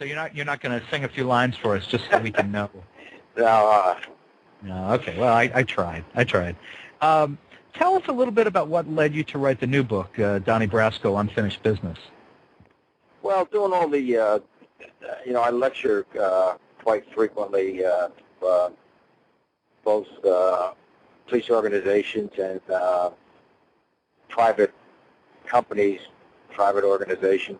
So you're not going to sing a few lines for us just so we can know. No. No. Okay. Well, I tried. Tell us a little bit about what led you to write the new book, Donnie Brasco, Unfinished Business. Well, doing all the, I lecture quite frequently, both police organizations and private companies, private organizations.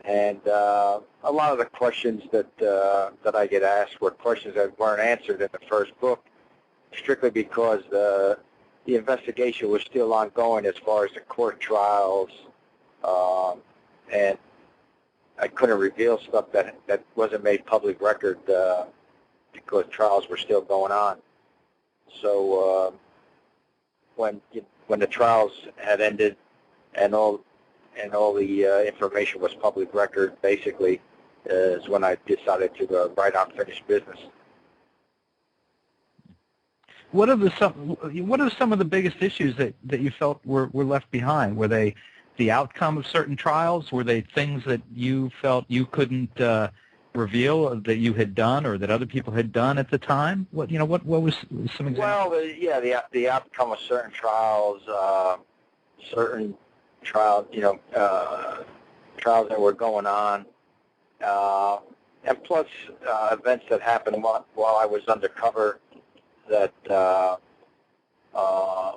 And a lot of the questions that I get asked were questions that weren't answered in the first book, strictly because the investigation was still ongoing as far as the court trials, and I couldn't reveal stuff that wasn't made public record because trials were still going on. So when the trials had ended and all the information was public record, basically, is when I decided to write Unfinished Business. What are some of the biggest issues that you felt were left behind? Were they the outcome of certain trials? Were they things that you felt you couldn't reveal that you had done or that other people had done at the time? What was some examples? Well, the outcome of certain trials, trials that were going on, and plus events that happened while I was undercover that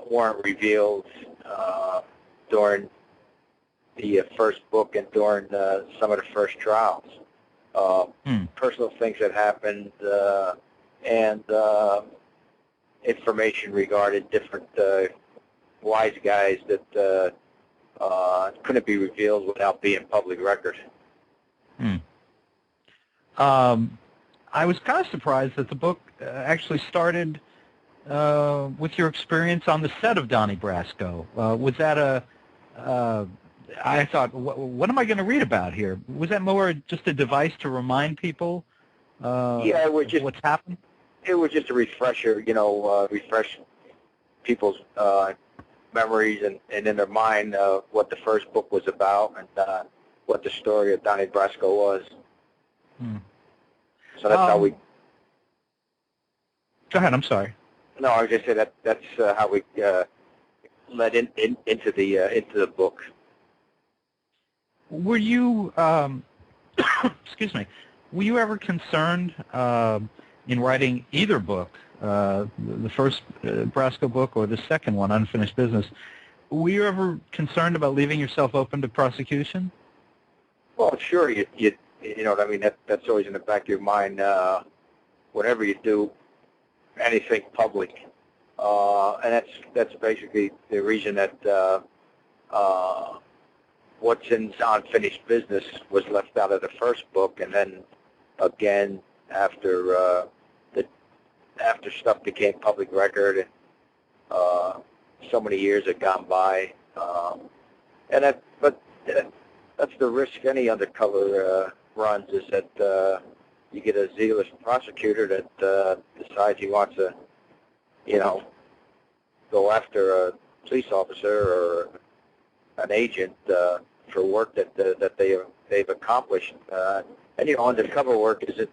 weren't revealed during the first book and during some of the first trials. Personal things that happened and information regarding different wise guys that couldn't be revealed without being public record. I was kind of surprised that the book actually started with your experience on the set of Donnie Brasco. Was that I thought, what am I going to read about here? Was that more just a device to remind people it was just what's happened? It was just a refresher, refresh people's memories and in their mind what the first book was about and what the story of Donnie Brasco was. So that's how we... Go ahead, I'm sorry. No, I was just saying that's how we led into the book. Were you, excuse me, were you ever concerned in writing either book, the first Brasco book or the second one, Unfinished Business, were you ever concerned about leaving yourself open to prosecution? Well, sure, you know what I mean, that's always in the back of your mind, whatever you do, anything public. And that's basically the reason that what's in Unfinished Business was left out of the first book, and then again after stuff became public record and so many years had gone by, but that's the risk any undercover runs, is that you get a zealous prosecutor that decides he wants to, go after a police officer or an agent for work that they've accomplished. And undercover work isn't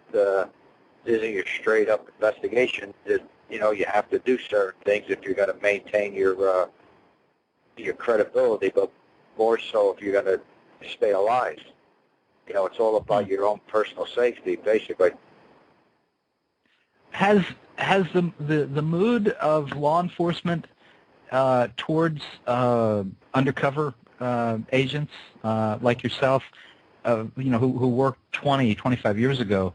your straight up investigation. You have to do certain things if you're going to maintain your credibility, but more so if you're going to stay alive. It's all about your own personal safety, basically. Has the mood of law enforcement towards undercover agents like yourself, who worked 20, 25 years ago,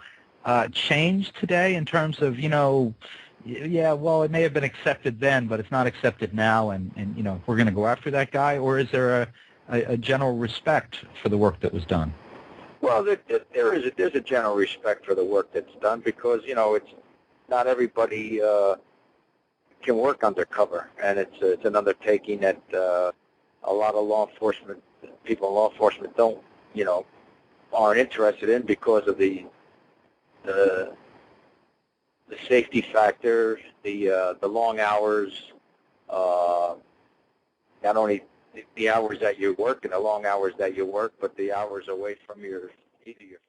changed today in terms of, well, it may have been accepted then, but it's not accepted now, and we're going to go after that guy? Or is there a general respect for the work that was done? Well, there's a general respect for the work that's done, because it's not everybody can work undercover, and it's an undertaking that a lot of people in law enforcement don't aren't interested in because of the safety factor, the long hours, not only the hours that you work and the long hours that you work, but the hours away from either your